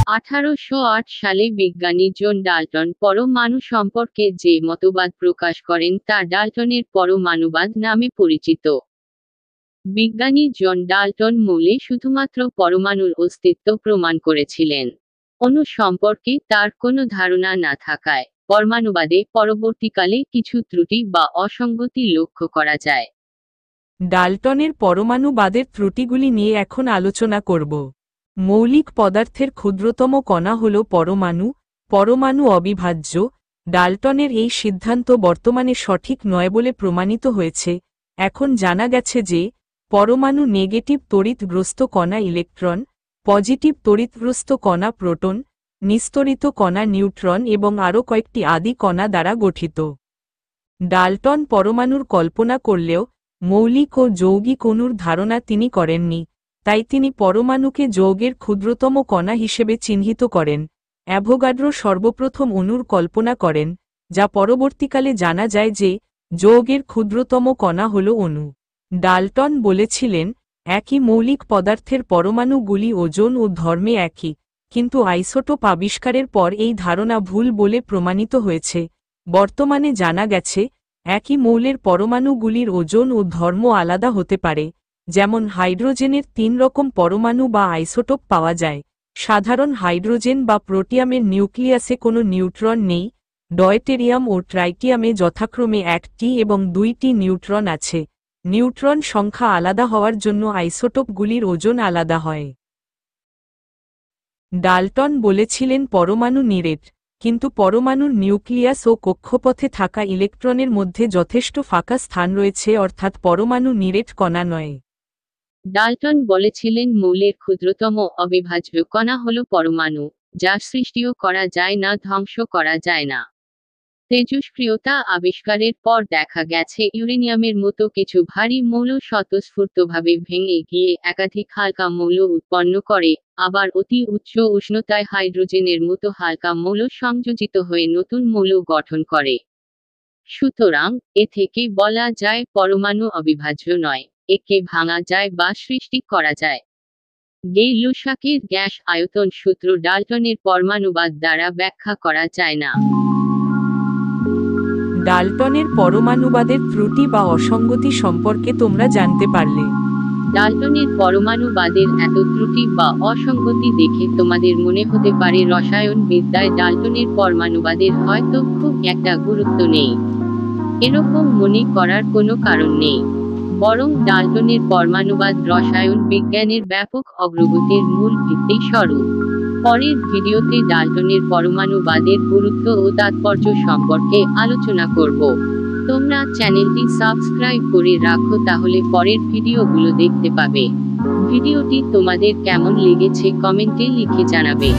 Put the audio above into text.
1808 সালে বিজ্ঞানী John Dalton পরমাণু সম্পর্কে যে মতবাদ প্রকাশ করেন তা ডাল্টনের পরমাণুবাদ নামে পরিচিত। বিজ্ঞানী জন ডাল্টন মূলে শুধুমাত্র পরমাণুর অস্তিত্ব প্রমাণ করেছিলেন। অণু সম্পর্কে তার কোনো ধারণা না থাকায় পরমাণুবাদে পরবর্তীকালে কিছু ত্রুটি বা অসঙ্গতি লক্ষ্য করা যায়। ডাল্টনের পরমাণুবাদের ত্রুটিগুলি নিয়ে এখন আলোচনা করব। মৌলিক পদার্থের ক্ষুদ্রতম কণা হল পরমাণু। পরমাণু অবিভাজ্য। ডাল্টনের এই সিদ্ধান্ত বর্তমানে সঠিক নয় বলে প্রমাণিত হয়েছে। এখন জানা গেছে যে পরমাণু নেগেটিভ তড়িৎগ্রস্ত কণা ইলেকট্রন, পজিটিভ তড়িৎগ্রস্ত কণা প্রোটন, নিস্তরিত কণা নিউট্রন এবং আরও কয়েকটি আদি কণা দ্বারা গঠিত। ডাল্টন পরমাণুর কল্পনা করলেও মৌলিক ও যৌগিক অণুর ধারণা তিনি করেননি। তাই তিনি পরমাণুকে যৌগের ক্ষুদ্রতম কণা হিসেবে চিহ্নিত করেন। অ্যাভোগাড্রো সর্বপ্রথম অণুর কল্পনা করেন, যা পরবর্তীকালে জানা যায় যে যৌগের ক্ষুদ্রতম কণা হল অণু। ডাল্টন বলেছিলেন, একই মৌলিক পদার্থের পরমাণুগুলি ওজন ও ধর্মে একই, কিন্তু আইসোটোপ আবিষ্কারের পর এই ধারণা ভুল বলে প্রমাণিত হয়েছে। বর্তমানে জানা গেছে একই মৌলের পরমাণুগুলির ওজন ও ধর্ম আলাদা হতে পারে। যেমন হাইড্রোজেনের 3 রকম পরমাণু বা আইসোটোপ পাওয়া যায়। সাধারণ হাইড্রোজেন বা প্রোটিয়ামের নিউক্লিয়াসে কোনো নিউট্রন নেই। ডয়টেরিয়াম ও ট্রাইটিয়ামে যথাক্রমে 1টি এবং 2টি নিউট্রন আছে। নিউট্রন সংখ্যা আলাদা হওয়ার জন্য আইসোটোপগুলির ওজন আলাদা হয়। ডাল্টন বলেছিলেন পরমাণু নিরেট, কিন্তু পরমাণুর নিউক্লিয়াস ও কক্ষপথে থাকা ইলেকট্রনের মধ্যে যথেষ্ট ফাঁকা স্থান রয়েছে, অর্থাৎ পরমাণু নিরেট কণা নয়। ডাল্টন বলেছিলেন মৌলের ক্ষুদ্রতম অবিভাজ্য কণা হল পরমাণু, যা সৃষ্টিও করা যায় না, ধ্বংস করা যায় না। তেজস্ক্রিয়তা আবিষ্কারের পর দেখা গেছে ইউরেনিয়ামের মতো কিছু ভারী মৌল স্বতঃস্ফূর্তভাবে ভেঙে গিয়ে একাধিক হালকা মৌল উৎপন্ন করে, আবার অতি উচ্চ উষ্ণতায় হাইড্রোজেনের মতো হালকা মৌল সংযোজিত হয়ে নতুন মৌল গঠন করে। সুতরাং এ থেকে বলা যায় পরমাণু অবিভাজ্য নয়, একে ভাঙা যায় বা সৃষ্টি করা যায়। গেই-লুসাকের গ্যাস আয়তন সূত্র ডাল্টনের পরমাণুবাদ দ্বারা ব্যাখ্যা করা যায় না। ডাল্টনের পরমাণুবাদের ত্রুটি বা অসঙ্গতি সম্পর্কে তোমরা জানতে পারলে। ডাল্টনের পরমাণুবাদের এত ত্রুটি বা অসঙ্গতি দেখে তোমাদের মনে হতে পারে রসায়ন বিদ্যায় ডাল্টনের পরমাণুবাদের হয়তো খুব একটা গুরুত্ব নেই। এরকম মনে করার কোনো কারণ নেই, বরং ডাল্টনের পরমাণুবাদ রসায়ন বিজ্ঞানের ব্যাপক অগ্রগতির মূল ভিত্তি স্বরূপ। পরের ভিডিওতে ডাল্টনের পরমাণুবাদের গুরুত্ব ও তাৎপর্য সম্পর্কে আলোচনা করব। তোমরা চ্যানেলটি সাবস্ক্রাইব করে রাখো, তাহলে পরের ভিডিওগুলো দেখতে পাবে। ভিডিওটি তোমাদের কেমন লেগেছে কমেন্টে লিখে জানাবে।